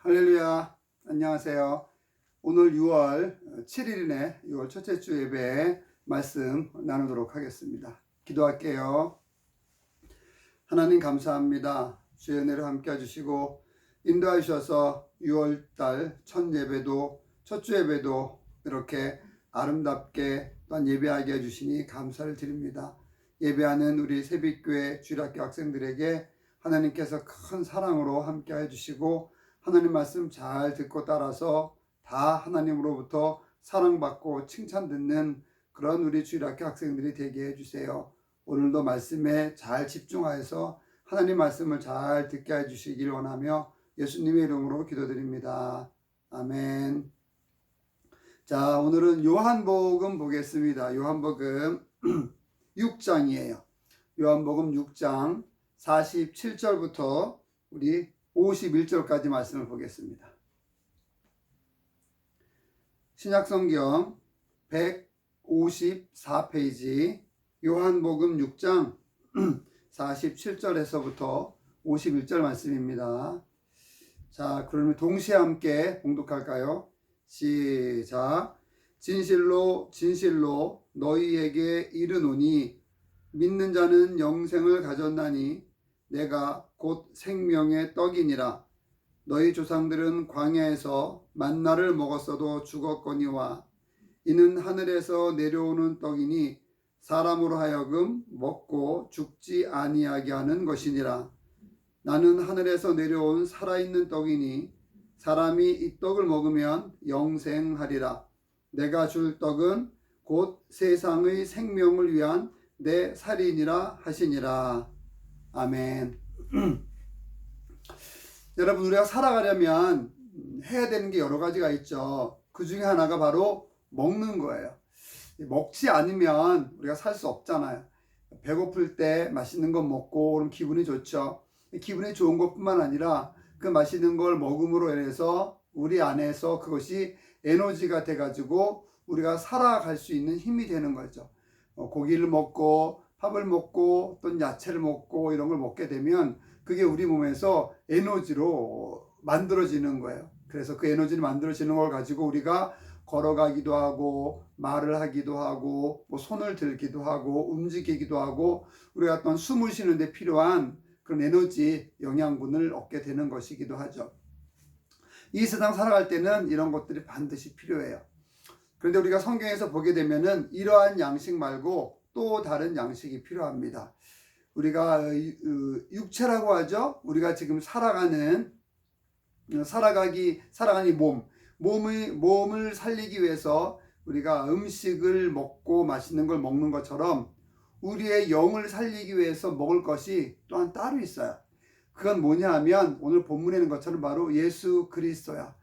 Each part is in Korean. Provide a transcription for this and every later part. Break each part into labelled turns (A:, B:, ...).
A: 할렐루야. 안녕하세요. 오늘 6월 7일이네. 6월 첫째 주 예배 말씀 나누도록 하겠습니다. 기도할게요. 하나님 감사합니다. 주의 은혜로 함께 해주시고 인도해 주셔서 6월달 첫 예배도 첫 주 예배도 이렇게 아름답게 또한 예배하게 해주시니 감사를 드립니다. 예배하는 우리 새빛교회 주일학교 학생들에게 하나님께서 큰 사랑으로 함께 해주시고 하나님 말씀 잘 듣고 따라서 다 하나님으로부터 사랑받고 칭찬 듣는 그런 우리 주일학교 학생들이 되게 해주세요. 오늘도 말씀에 잘 집중하여서 하나님 말씀을 잘 듣게 해주시길 원하며 예수님의 이름으로 기도드립니다. 아멘. 자, 오늘은 요한복음 보겠습니다. 요한복음 6장이에요. 요한복음 6장 47절부터 우리 51절까지 말씀을 보겠습니다. 신약성경 154페이지 요한복음 6장 47절에서부터 51절 말씀입니다. 자, 그러면 동시에 함께 봉독할까요? 시작. 진실로 진실로 너희에게 이르노니 믿는 자는 영생을 가졌나니 내가 곧 생명의 떡이니라. 너희 조상들은 광야에서 만나를 먹었어도 죽었거니와 이는 하늘에서 내려오는 떡이니 사람으로 하여금 먹고 죽지 아니하게 하는 것이니라. 나는 하늘에서 내려온 살아있는 떡이니 사람이 이 떡을 먹으면 영생하리라. 내가 줄 떡은 곧 세상의 생명을 위한 내 살이니라 하시니라. 아멘. 여러분, 우리가 살아가려면 해야 되는 게 여러 가지가 있죠. 그 중에 하나가 바로 먹는 거예요. 먹지 않으면 우리가 살 수 없잖아요. 배고플 때 맛있는 거 먹고 그럼 기분이 좋죠. 기분이 좋은 것뿐만 아니라 그 맛있는 걸 먹음으로 인해서 우리 안에서 그것이 에너지가 돼가지고 우리가 살아갈 수 있는 힘이 되는 거죠. 고기를 먹고 밥을 먹고 또 야채를 먹고 이런 걸 먹게 되면 그게 우리 몸에서 에너지로 만들어지는 거예요. 그래서 그 에너지를 만들어지는 걸 가지고 우리가 걸어가기도 하고 말을 하기도 하고 뭐 손을 들기도 하고 움직이기도 하고 우리가 어떤 숨을 쉬는 데 필요한 그런 에너지 영양분을 얻게 되는 것이기도 하죠. 이 세상 살아갈 때는 이런 것들이 반드시 필요해요. 그런데 우리가 성경에서 보게 되면은 이러한 양식 말고 또 다른 양식이 필요합니다. 우리가 육체라고 하죠. 우리가 지금 살아가는 몸을 살리기 위해서 우리가 음식을 먹고 맛있는 걸 먹는 것처럼 우리의 영을 살리기 위해서 먹을 것이 또한 따로 있어요. 그건 뭐냐 하면 오늘 본문에는 것처럼 바로 예수 그리스도야.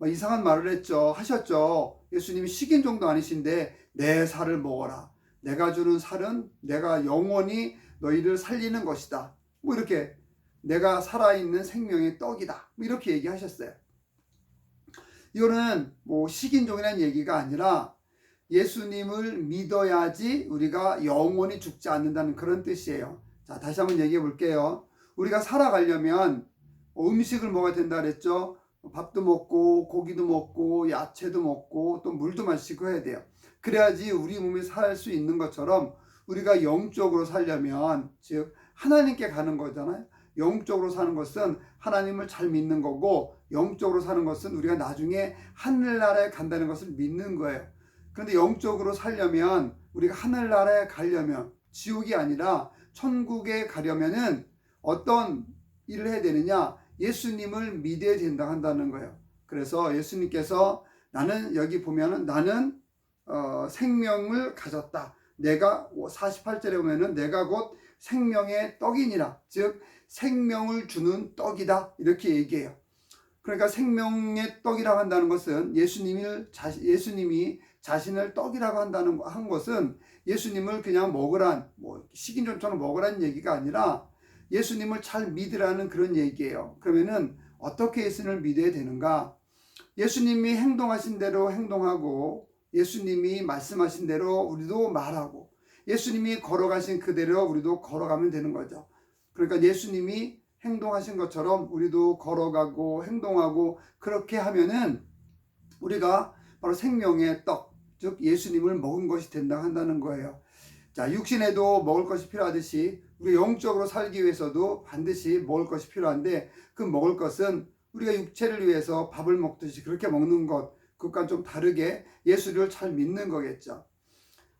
A: 이상한 말을 하셨죠. 예수님이 식인종도 아니신데 내 살을 먹어라. 내가 주는 살은 내가 영원히 너희를 살리는 것이다. 이렇게 내가 살아있는 생명의 떡이다. 이렇게 얘기하셨어요. 이거는 식인종이라는 얘기가 아니라 예수님을 믿어야지 우리가 영원히 죽지 않는다는 그런 뜻이에요. 자, 다시 한번 얘기해 볼게요. 우리가 살아가려면 음식을 먹어야 된다 그랬죠. 밥도 먹고 고기도 먹고 야채도 먹고 또 물도 마시고 해야 돼요. 그래야지 우리 몸이 살 수 있는 것처럼 우리가 영적으로 살려면 즉 하나님께 가는 거잖아요. 영적으로 사는 것은 하나님을 잘 믿는 거고 영적으로 사는 것은 우리가 나중에 하늘나라에 간다는 것을 믿는 거예요. 그런데 영적으로 살려면 우리가 하늘나라에 가려면 지옥이 아니라 천국에 가려면은 어떤 일을 해야 되느냐? 예수님을 믿어야 된다 한다는 거예요. 그래서 예수님께서 나는 여기 보면은 나는 생명을 가졌다. 내가 48절에 보면은 내가 곧 생명의 떡이니라. 즉 생명을 주는 떡이다. 이렇게 얘기해요. 그러니까 생명의 떡이라고 한다는 것은 예수님이 자신을 떡이라고 한 것은 예수님을 그냥 먹으란 식인종처럼 먹으라는 얘기가 아니라 예수님을 잘 믿으라는 그런 얘기예요. 그러면은 어떻게 예수님을 믿어야 되는가? 예수님이 행동하신 대로 행동하고 예수님이 말씀하신 대로 우리도 말하고 예수님이 걸어가신 그대로 우리도 걸어가면 되는 거죠. 그러니까 예수님이 행동하신 것처럼 우리도 걸어가고 행동하고 그렇게 하면은 우리가 바로 생명의 떡, 즉 예수님을 먹은 것이 된다 한다는 거예요. 자, 육신에도 먹을 것이 필요하듯이 우리 영적으로 살기 위해서도 반드시 먹을 것이 필요한데, 그 먹을 것은 우리가 육체를 위해서 밥을 먹듯이 그렇게 먹는 것, 그것과 좀 다르게 예수를 잘 믿는 거겠죠.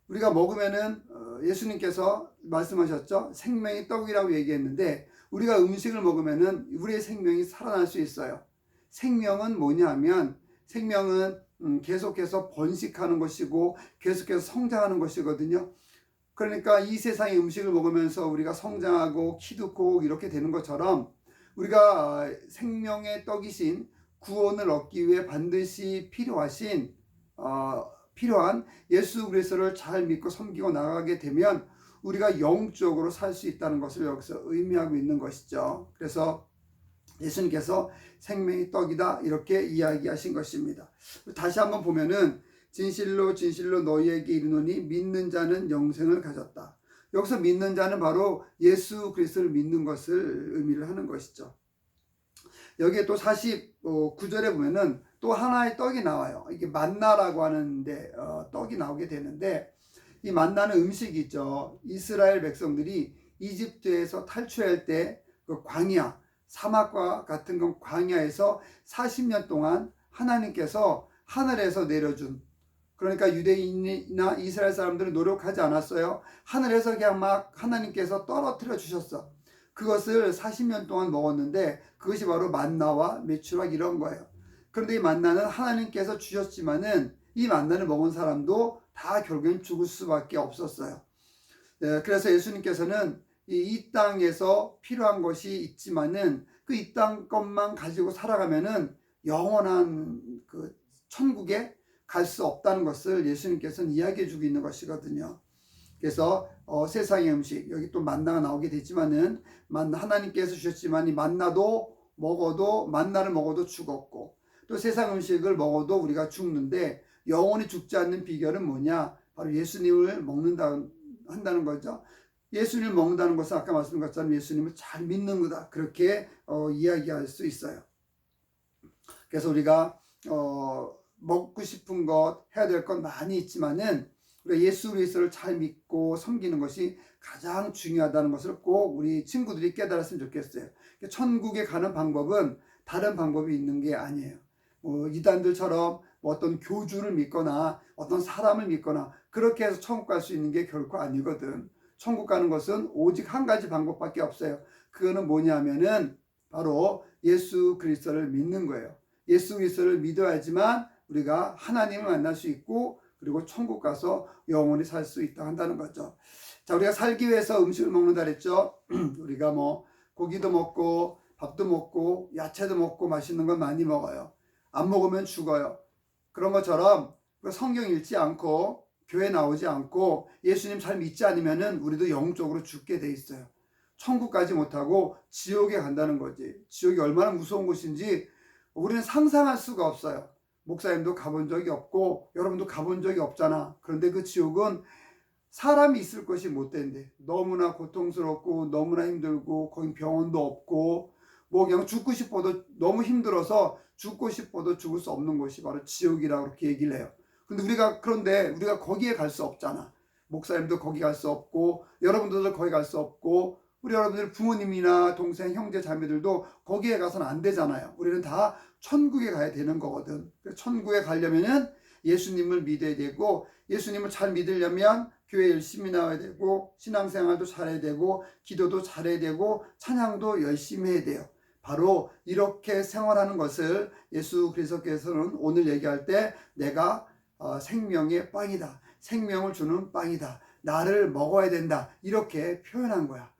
A: 우리가 먹으면은 예수님께서 말씀하셨죠. 생명의 떡이라고 얘기했는데, 우리가 음식을 먹으면은 우리의 생명이 살아날 수 있어요. 생명은 뭐냐 하면, 생명은 계속해서 번식하는 것이고 계속해서 성장하는 것이거든요. 그러니까 이 세상의 음식을 먹으면서 우리가 성장하고 키도 크고 이렇게 되는 것처럼, 우리가 생명의 떡이신 구원을 얻기 위해 반드시 필요한 예수 그리스도를 잘 믿고 섬기고 나가게 되면 우리가 영적으로 살 수 있다는 것을 여기서 의미하고 있는 것이죠. 그래서 예수님께서 생명의 떡이다 이렇게 이야기하신 것입니다. 다시 한번 보면은 진실로 진실로 너희에게 이르노니 믿는 자는 영생을 가졌다. 여기서 믿는 자는 바로 예수 그리스도를 믿는 것을 의미를 하는 것이죠. 여기에 또 49절에 보면은 또 하나의 떡이 나와요. 이게 만나라고 하는데 떡이 나오게 되는데, 이 만나는 음식이죠. 이스라엘 백성들이 이집트에서 탈출할 때 그 광야, 사막과 같은 그 광야에서 40년 동안 하나님께서 하늘에서 내려준, 그러니까 유대인이나 이스라엘 사람들은 노력하지 않았어요. 하늘에서 그냥 막 하나님께서 떨어뜨려 주셨어. 그것을 40년 동안 먹었는데 그것이 바로 만나와 메추락 이런 거예요. 그런데 이 만나는 하나님께서 주셨지만은 이 만나를 먹은 사람도 다 결국엔 죽을 수밖에 없었어요. 그래서 예수님께서는 이 땅에서 필요한 것이 있지만은 그 이 땅 것만 가지고 살아가면은 영원한 그 천국에 갈 수 없다는 것을 예수님께서는 이야기해 주고 있는 것이거든요. 그래서 세상의 음식, 여기 또 만나가 나오게 되지만은 하나님께서 주셨지만 이 만나를 먹어도 죽었고, 또 세상 음식을 먹어도 우리가 죽는데 영원히 죽지 않는 비결은 뭐냐? 바로 예수님을 한다는 거죠. 예수님을 먹는다는 것은 아까 말씀드린 것처럼 예수님을 잘 믿는 거다, 그렇게 이야기할 수 있어요. 그래서 우리가 먹고 싶은 것, 해야 될 것 많이 있지만은 우리가 예수 그리스도를 잘 믿고 섬기는 것이 가장 중요하다는 것을 꼭 우리 친구들이 깨달았으면 좋겠어요. 천국에 가는 방법은 다른 방법이 있는 게 아니에요. 이단들처럼 어떤 교주를 믿거나 어떤 사람을 믿거나 그렇게 해서 천국 갈 수 있는 게 결코 아니거든. 천국 가는 것은 오직 한 가지 방법밖에 없어요. 그거는 뭐냐면은 바로 예수 그리스도를 믿는 거예요. 예수 그리스도를 믿어야지만 우리가 하나님을 만날 수 있고, 그리고 천국 가서 영원히 살 수 있다 한다는 거죠. 자, 우리가 살기 위해서 음식을 먹는다 그랬죠. 우리가 고기도 먹고 밥도 먹고 야채도 먹고 맛있는 건 많이 먹어요. 안 먹으면 죽어요. 그런 것처럼 성경 읽지 않고 교회 나오지 않고 예수님 잘 믿지 않으면은 우리도 영적으로 죽게 돼 있어요. 천국 가지 못하고 지옥에 간다는 거지. 지옥이 얼마나 무서운 곳인지 우리는 상상할 수가 없어요. 목사님도 가본 적이 없고 여러분도 가본 적이 없잖아. 그런데 그 지옥은 사람이 있을 것이 못 된대. 너무나 고통스럽고 너무나 힘들고 거기 병원도 없고 그냥 죽고 싶어도 너무 힘들어서 죽고 싶어도 죽을 수 없는 곳이 바로 지옥이라고 그렇게 얘기를 해요. 그런데 우리가 거기에 갈 수 없잖아. 목사님도 거기 갈 수 없고 여러분들도 거기 갈 수 없고 우리 여러분들 부모님이나 동생, 형제, 자매들도 거기에 가서는 안 되잖아요. 우리는 다 천국에 가야 되는 거거든. 천국에 가려면은 예수님을 믿어야 되고, 예수님을 잘 믿으려면 교회 열심히 나와야 되고, 신앙생활도 잘해야 되고, 기도도 잘해야 되고, 찬양도 열심히 해야 돼요. 바로 이렇게 생활하는 것을 예수 그리스도께서는 오늘 얘기할 때 내가 생명의 빵이다, 생명을 주는 빵이다, 나를 먹어야 된다, 이렇게 표현한 거야.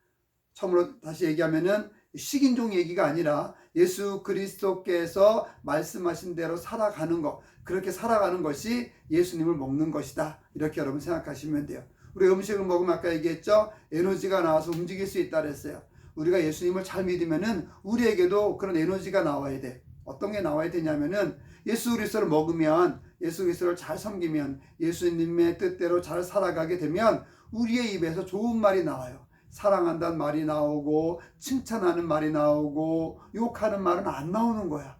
A: 처음으로 다시 얘기하면은 식인종 얘기가 아니라 예수 그리스도께서 말씀하신 대로 살아가는 것, 그렇게 살아가는 것이 예수님을 먹는 것이다, 이렇게 여러분 생각하시면 돼요. 우리 음식을 먹으면 아까 얘기했죠. 에너지가 나와서 움직일 수 있다 그랬어요. 우리가 예수님을 잘 믿으면은 우리에게도 그런 에너지가 나와야 돼. 어떤 게 나와야 되냐면은 예수 그리스도를 먹으면, 예수 그리스도를 잘 섬기면, 예수님의 뜻대로 잘 살아가게 되면 우리의 입에서 좋은 말이 나와요. 사랑한다는 말이 나오고 칭찬하는 말이 나오고 욕하는 말은 안 나오는 거야.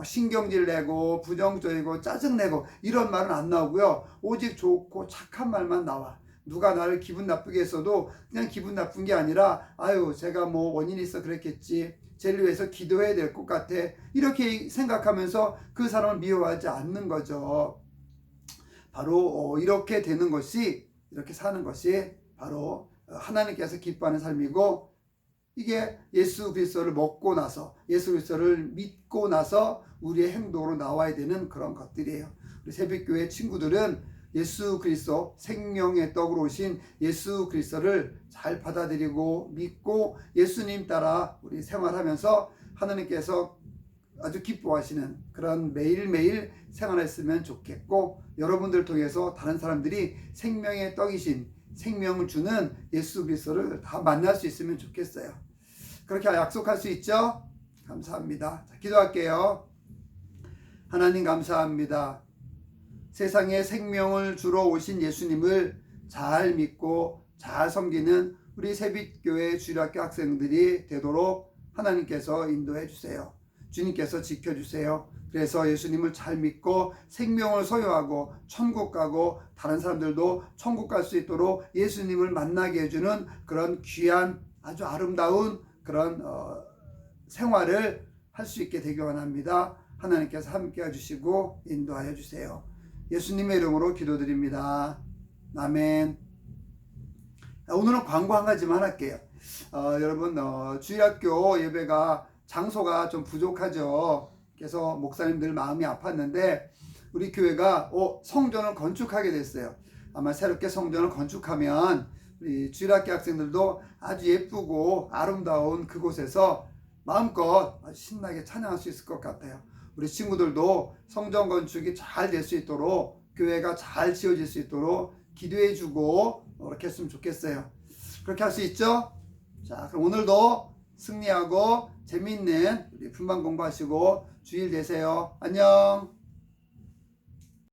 A: 신경질 내고 부정적이고 짜증내고 이런 말은 안 나오고요. 오직 좋고 착한 말만 나와. 누가 나를 기분 나쁘게 했어도 그냥 기분 나쁜 게 아니라 아유 제가 뭐 원인이 있어 그랬겠지. 쟤를 위해서 기도해야 될 것 같아. 이렇게 생각하면서 그 사람을 미워하지 않는 거죠. 바로 이렇게 되는 것이, 이렇게 사는 것이 바로 하나님께서 기뻐하는 삶이고, 이게 예수 그리스도를 먹고 나서, 예수 그리스도를 믿고 나서 우리의 행동으로 나와야 되는 그런 것들이에요. 우리 새벽교회 친구들은 예수 그리스도, 생명의 떡으로 오신 예수 그리스도를 잘 받아들이고 믿고 예수님 따라 우리 생활하면서 하나님께서 아주 기뻐하시는 그런 매일매일 생활했으면 좋겠고, 여러분들 통해서 다른 사람들이 생명의 떡이신, 생명을 주는 예수 그리스도를 다 만날 수 있으면 좋겠어요. 그렇게 약속할 수 있죠? 감사합니다. 자, 기도할게요. 하나님 감사합니다. 세상에 생명을 주러 오신 예수님을 잘 믿고 잘 섬기는 우리 새빛교회 주일학교 학생들이 되도록 하나님께서 인도해 주세요. 주님께서 지켜주세요. 그래서 예수님을 잘 믿고 생명을 소유하고 천국 가고 다른 사람들도 천국 갈 수 있도록 예수님을 만나게 해주는 그런 귀한 아주 아름다운 그런 생활을 할 수 있게 되기 원합니다. 하나님께서 함께 해주시고 인도하여 주세요. 예수님의 이름으로 기도드립니다. 아멘. 오늘은 광고 한 가지만 할게요. 여러분 주일학교 예배가 장소가 좀 부족하죠. 그래서 목사님들 마음이 아팠는데 우리 교회가 성전을 건축하게 됐어요. 아마 새롭게 성전을 건축하면 우리 주일학교 학생들도 아주 예쁘고 아름다운 그곳에서 마음껏 신나게 찬양할 수 있을 것 같아요. 우리 친구들도 성전 건축이 잘 될 수 있도록, 교회가 잘 지어질 수 있도록 기도해 주고 그렇게 했으면 좋겠어요. 그렇게 할 수 있죠? 자, 그럼 오늘도 승리하고 재미있는 우리 품반 공부하시고 주일 되세요. 안녕.